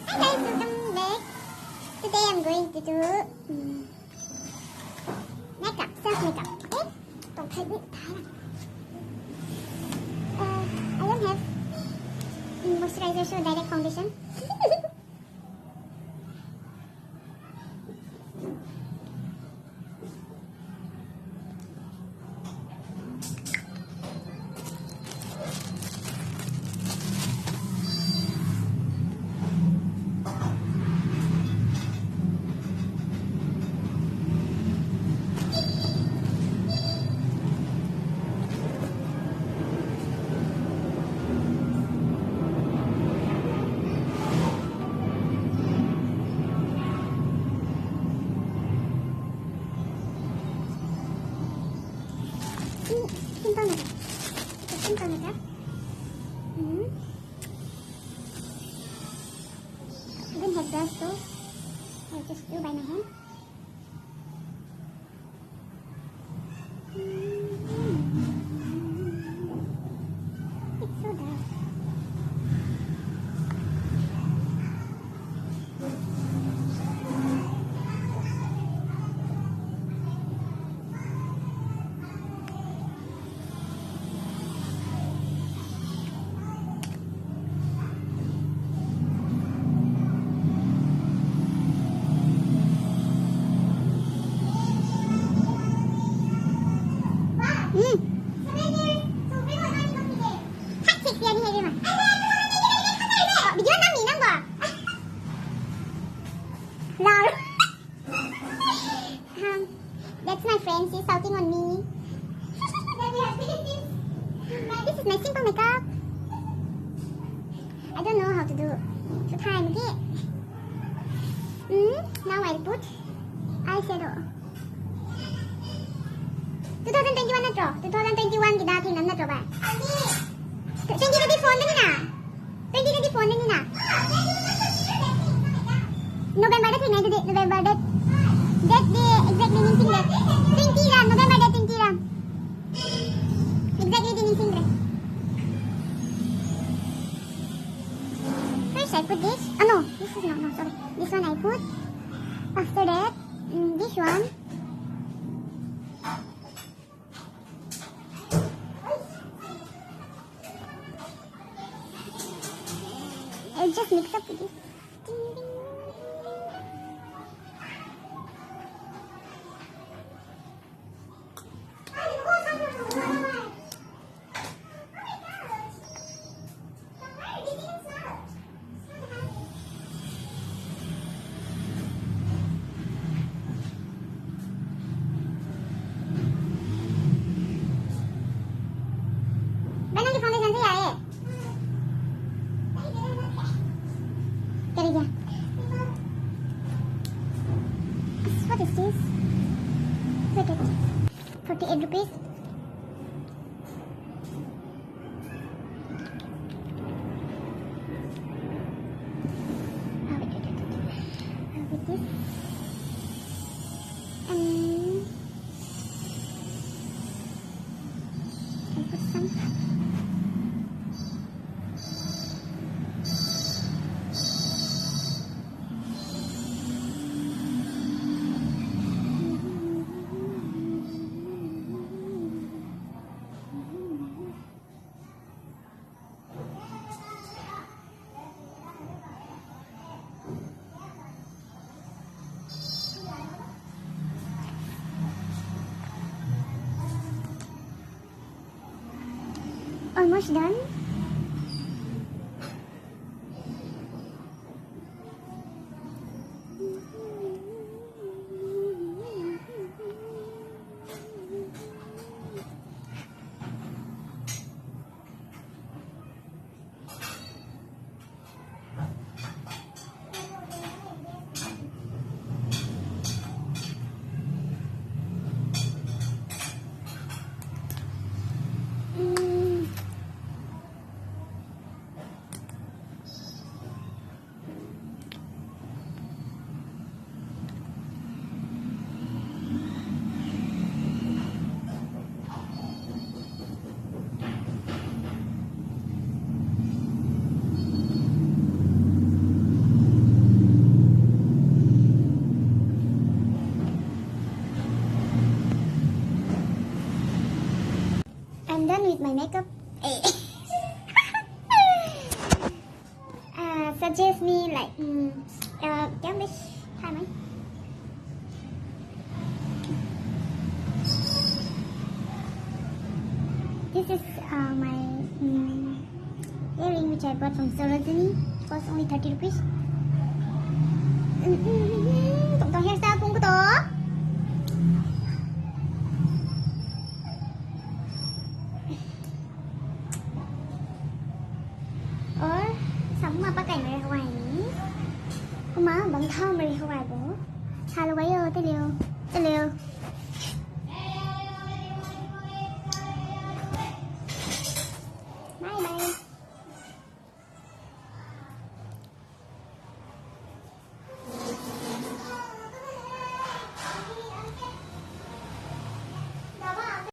Hi guys, welcome back. Today I'm going to do makeup, self makeup. Okay? Don't take it. I don't have moisturizer, so direct foundation. Simple makeup. It's simple makeup. I don't have brush though. I'll just do by my hand. It's so dark. That's my friend, she's shouting on me. This is my simple makeup. I don't know how to do. So time, okay? Now I'll put eyeshadow. 2021 na to. 2021 gidating na to ba? 2024 na nina. 2024 na nina. November dating na ito. November dat. That day exactly ningsing that. 20 lang. November dat 20 lang. Exactly din ningsing that. First I put this. Oh no. This is no sorry. This one I put. After that, this one. I'll just mix up with this. What is this? Look at 48 rupees. How with this? I put some. Almost done. suggest me like English Thaiไหม This is my earring which I bought from Sarojini. It cost only 30 rupees. Tổng hairstyle cũng có to. Sống mà bác cảnh này không phải không má bóng thơm này không phải bố. Hai là quấy ơ, tê liều.